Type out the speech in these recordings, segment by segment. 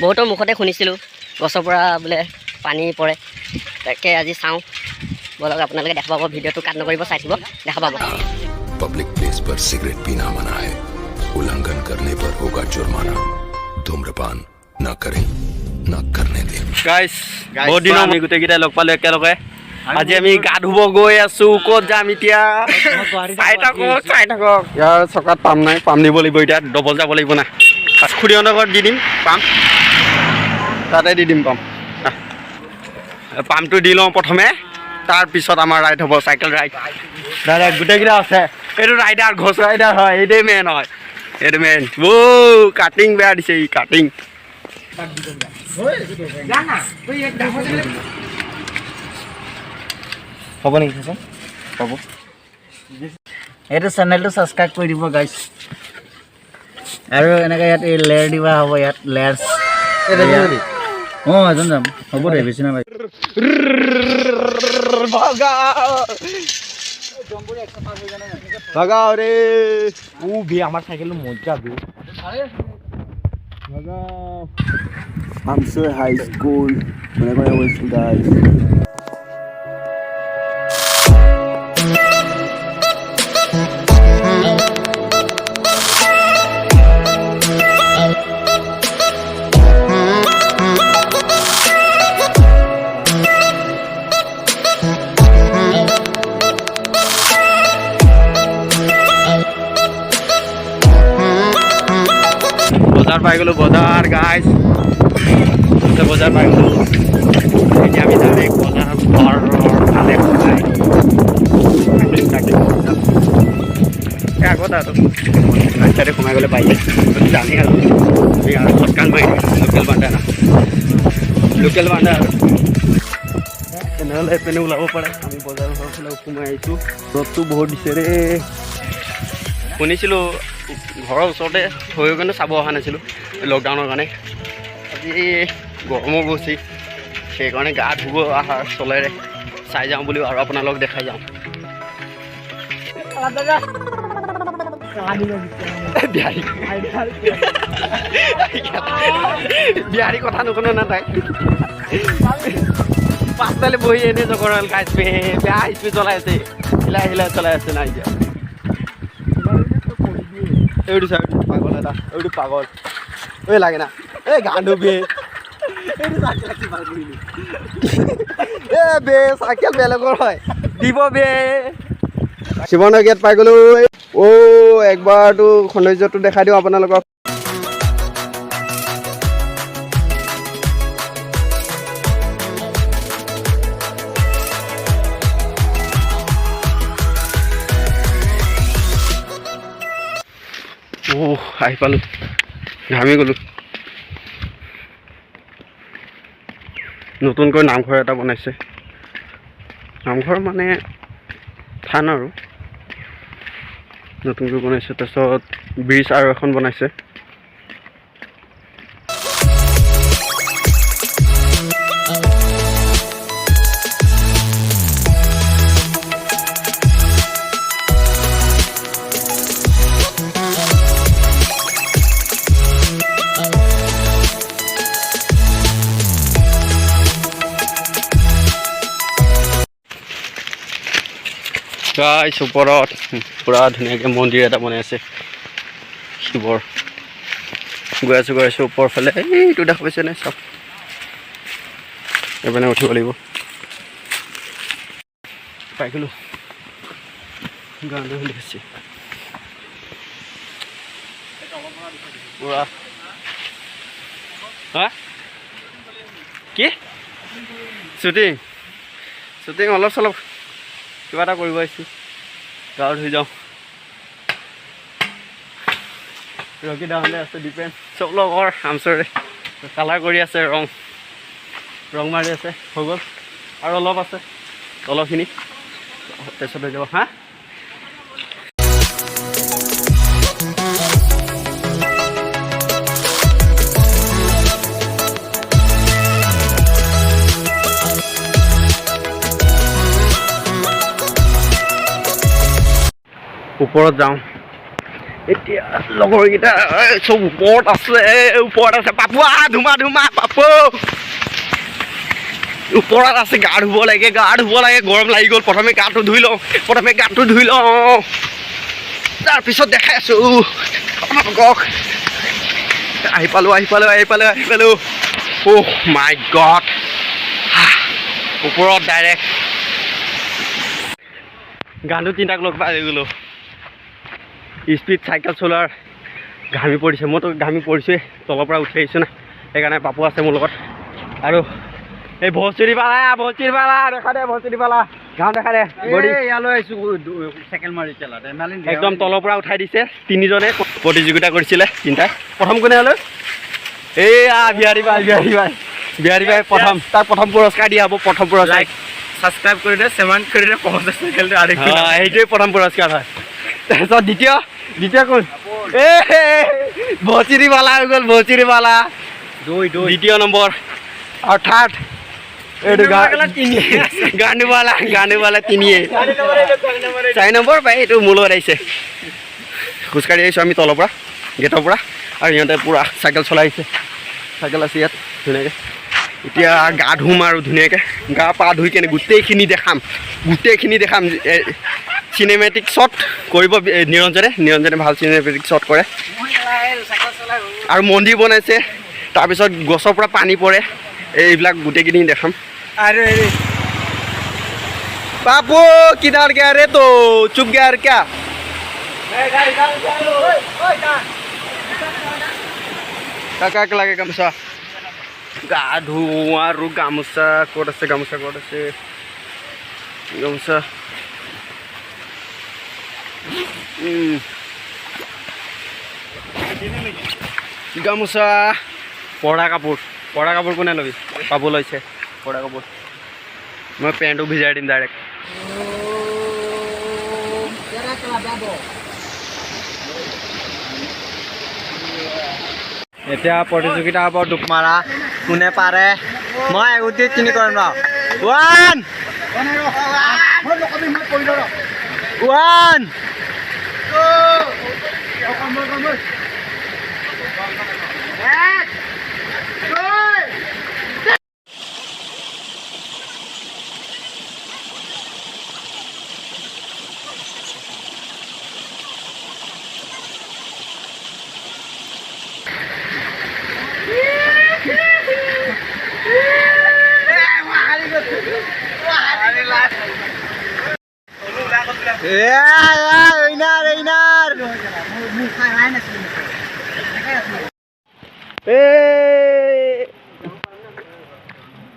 বহুতৰ মুখতে শুনিছিলোঁ গছৰ পৰা বোলে পানী পৰে তাকে আজি চাওঁ বলক আপোনালোকে দেখা পাব ভিডিঅ'টো কাট নকৰিব চাই থাকিব দেখা পাব पब्लिक प्लेस पर सिगरेट पीना मना है उल्लंघन करने पर होगा जुर्माना धूम्रपान न करें न करने दें গাইস বহুত দিন আমি গোটেইকেইটাই লগ পালো একেলগে আজি আমি গা ধুব গৈ আছো ক'ত যাম এতিয়া চাই থাকক ইয়াৰ চকাত পাম নাই পাম দিব লাগিব এতিয়া ডবল যাব লাগিব না খুড়ীহঁতৰ ঘৰত দি দিম পাম তাতে দি দিম পাম পামটো দি লওঁ প্ৰথমে তাৰপিছত আমাৰ ৰাইড হ'ব চাইকেল ৰাইড ডাইৰেক্ট গোটেইকেইটা আছে এইটো ৰাইডাৰ ঘোষ ৰাইডাৰ হয় এইটোৱে মেইন হয় এইটো মেইন কাটিং বেয়া দিছে ই কাটিং হ'ব নেকি হ'ব এইটো চেনেলটো ছাবস্ক্ৰাইব কৰি দিব গাইছ আৰু এনেকৈ ইয়াত এই লেয়াৰ দিবা হ'ব ইয়াত লেয়াৰ্ছ অঁ এজন যাম হ'ব দে বেছি নালাগে ভাগাও ৰে ভি আমাৰ চাইকেলটো মজা V Amsoi High School. Whenever I was guys. বজাৰ পাই গ'লো বজাৰ গাইজ বজাৰ পাই গ'লো এতিয়া আমি যাম এই বজাৰ ঘৰৰ ফালে সোমাই আগত আৰু ৰাস্তাতে সোমাই গ'লে পাই যায় জানি আৰু চটকান মাৰি লোকেল বান্ধা লোকেল বান্ধা আৰু তেনেহ'লে এইপিনে ওলাব পাৰে আমি বজাৰ ঘৰৰ ফালে সোমাই আহিছোঁ ৰ'দটো বহুত দিছে ৰে শুনিছিলোঁ ঘৰৰ ওচৰতে হৈ কিন্তু চাব অহা নাছিলোঁ লকডাউনৰ কাৰণে আজি গৰমো গৈছে সেইকাৰণে গা ধুব অহা চলেৰে চাই যাওঁ বুলি আৰু আপোনালোকক দেখাই যাওঁ বিহাৰী কথা নুশুনো না তাই পাছফালে বহি এনেই জগৰল গাইছ বেয়া স্পীড চলাই আছে হিলাই হিলাই চলাই আছে নাই এতিয়া এইটো চাই পাগল এটা এইটো পাগল এই লাগে না এই গান ধুবি এ বে চাইকেল বেলেগৰ হয় দিব বে শিৱনৰ গেট পাই গ'লো একবাৰটো সৌন্দৰ্যটো দেখাই দিওঁ আপোনালোকক আহি পালোঁ ঘামি গ'লোঁ নতুনকৈ নামঘৰ এটা বনাইছে নামঘৰ মানে থান আৰু নতুনকৈ বনাইছে তাৰপিছত ব্ৰিজ আৰু এখন বনাইছে গাইছ ওপৰত পুৰা ধুনীয়াকৈ মন্দিৰ এটা বনাই আছে শিৱৰ গৈ আছোঁ ওপৰৰ ফালে এইটো দেখা পাইছেনে চব এইপিনে উঠিব লাগিব পাই গ'লোঁ গান শুনি আছে পুৰা হা কি শ্বুটিং অলপ চলপ কিবা এটা কৰিব আহিছোঁ গাঁৱত ধুই যাওঁ ৰকি ডাঙৰলৈ আছে ডিপেণ্ড চব লগৰ আমচৰে কালাৰ কৰি আছে ৰং মাৰি আছে হৈ গ'ল আৰু অলপ আছে তলৰখিনি তাৰপিছত হৈ যাব হা ওপৰত যাওঁ এতিয়া লগৰকেইটা চব ওপৰত আছে পাপু ধুমা পাপু ওপৰত আছে গা ধুব লাগে গৰম লাগি গ'ল প্ৰথমে গাটো ধুই লওঁ তাৰপিছত দেখাই আছো আপোনালোকক আহি পালো অহ মাই গড ওপৰত ডাইৰেক্ট গানটো তিনিটাক লগ পাই গ'লো স্পীড চাইকেল চলোৱাৰ ঘামি পৰিছে মইতো ঘামি পৰিছোঁৱেই তলৰ পৰা উঠি আহিছোঁ না সেইকাৰণে পাপু আছে মোৰ লগত আৰু এই ভচুৰি পালা গাঁও দেখা দে ইয়ালৈ আহিছোঁ চাইকেল মাৰি চেলাতে একদম তলৰ পৰা উঠাই দিছে তিনিজনে প্ৰতিযোগিতা কৰিছিলে তিনিটাই প্ৰথম কোনে হ'লে এইয়া বিহাৰী বাই প্ৰথম তাক প্ৰথম পুৰস্কাৰ দিয়া হ'ব প্ৰথম পুৰস্কাৰ ছাবস্ক্ৰাইব কৰি দে চেমেণ্ট কৰি দে পঞ্চাছ চাইকেলটো সেইটোৱে প্ৰথম পুৰস্কাৰ হয় তাৰপিছত দ্বিতীয় কোন ভচিৰিবালা হৈ গ'ল দ্বিতীয় নম্বৰ আৰু থাৰ্ড এইটো গাণ্ডুবালা তিনিয়ে 4 নম্বৰ পাই এইটো মোৰ লগত আহিছে খোজকাঢ়ি আহিছোঁ আমি তলৰ পৰা গেটৰ পৰা আৰু সিহঁতে পূৰা চাইকেল চলাই আহিছে চাইকেল আছে ইয়াত ধুনীয়াকৈ এতিয়া গা ধুম আৰু ধুনীয়াকৈ গা পা ধুই কেনে গোটেইখিনি দেখাম চিনেমেটিক শ্বট কৰিব নিৰঞ্জনে ভাল চিনেমেটিক শ্বট কৰে আৰু মন্দিৰ বনাইছে তাৰপিছত গছৰ পৰা পানী পৰে এইবিলাক গোটেইখিনি দেখাম अरे बापू किधर गया रे तो चुप गया रे क्या काका लगे गामोचा गा धुआ रु गामोचा कोट আছে গামোচা পঢ়া কাপোৰ কোনে ল'বি পাব লৈছে পঢ়া কাপোৰ মই পেণ্টটো ভিজাই দিম ডাইৰেক্ট এতিয়া প্ৰতিযোগিতা হ'ব ডুব মাৰা কোনে পাৰে মই এগুটি তিনি কৰিম ন ওৱান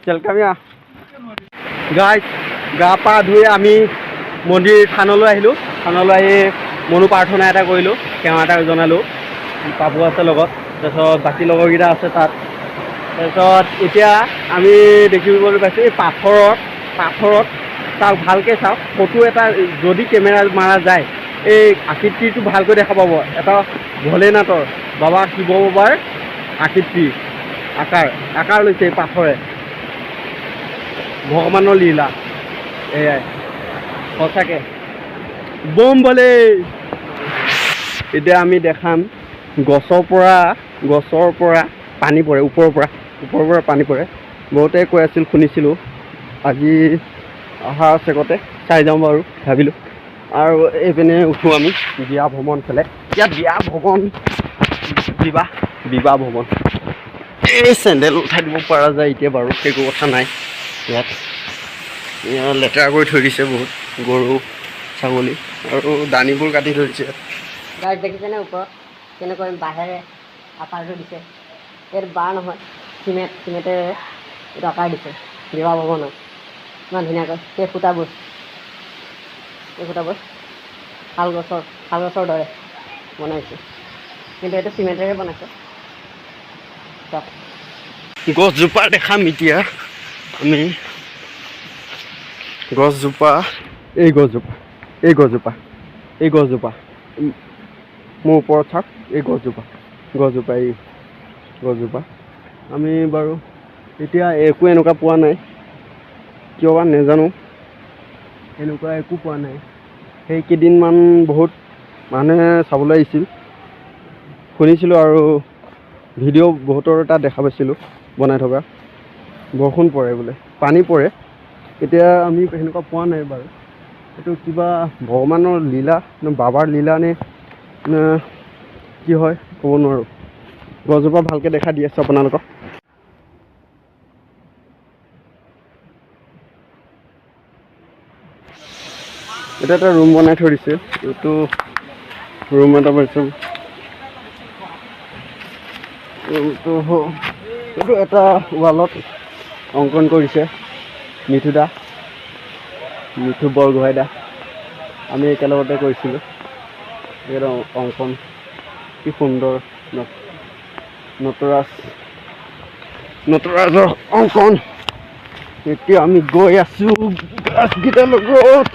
चल कामिया गाइस গা পা ধুই আমি মন্দিৰ থানলৈ আহিলোঁ আহি মনো প্ৰাৰ্থনা এটা কৰিলোঁ সেৱা এটা জনালোঁ পাপু আছে লগত তাৰপিছত বাকী লগৰকেইটা আছে তাত তাৰপিছত এতিয়া আমি দেখিবলৈ পাইছোঁ এই পাথৰত তাক ভালকৈ চাওক ফটো এটা যদি কেমেৰা মাৰা যায় এই আকৃতিটো ভালকৈ দেখা পাব এটা ভোলেনাথৰ বাবা শিৱ বাবাৰ আকৃতি আকাৰ লৈছে এই পাথৰে ভগৱানৰ লীলা এয়াই সঁচাকৈ বম বলে এতিয়া আমি দেখাম গছৰ পৰা পানী পৰে ওপৰৰ পৰা পানী পৰে বহুতে কৈ আছিল শুনিছিলোঁ আজি অহা চেগতে চাই যাওঁ বাৰু ভাবিলোঁ আৰু এইপিনে উঠোঁ আমি বিবাহ ভৱন ফালে ইয়াত বিবাহ ভৱন এই চেণ্ডেল উঠাই দিব পৰা যায় এতিয়া বাৰু একো কথা নাই ইয়াত লেতেৰা কৰি থৈ দিছে বহুত গৰু ছাগলী আৰু দানিবোৰ কাটি থৈ দিছে গাছ দেখিছেনে ওপৰত কেনেকৈ বাঁহেৰে আকাৰটো দিছে ইয়াত বাঁহ নহয় চিমেণ্টেৰে আকাৰ দিছে বিবাহ ভৱনত ইমান ধুনীয়াকৈ সেই সূতাবোৰ শাল গছৰ দৰে বনাইছে কিন্তু এইটো চিমেণ্টেৰে বনাইছে গছজোপা দেখাম এতিয়া আমি গছজোপা এই গছজোপা মোৰ ওপৰত চাওক এই গছজোপা আমি বাৰু এতিয়া একো এনেকুৱা পোৱা নাই কিয় বা নাজানো এনেকুৱা একো পোৱা নাই সেইকেইদিনমান বহুত মানুহে চাবলৈ আহিছিল শুনিছিলোঁ আৰু ভিডিঅ' বহুতৰ তাত দেখা পাইছিলোঁ বনাই থকা বৰষুণ পৰে বোলে পানী পৰে এতিয়া আমি সেনেকুৱা পোৱা নাই বাৰু এইটো কিবা ভগৱানৰ লীলা নে বাবাৰ লীলা নে কি হয় ক'ব নোৱাৰোঁ গছজোপা ভালকৈ দেখা দি আছোঁ আপোনালোকক এটা এটা ৰুম বনাই থৈ দিছে এইটো ৰুম এটা পাইছোঁ ৰুমটো এইটো এটা ৱালত অংকন কৰিছে মিঠু বৰগোহাঁই দা আমি একেলগতে কৰিছিলোঁ এইটো অংকন কি সুন্দৰ নটৰাজৰ অংকন এতিয়া আমি গৈ আছোঁ গাছকেইটাৰ লগত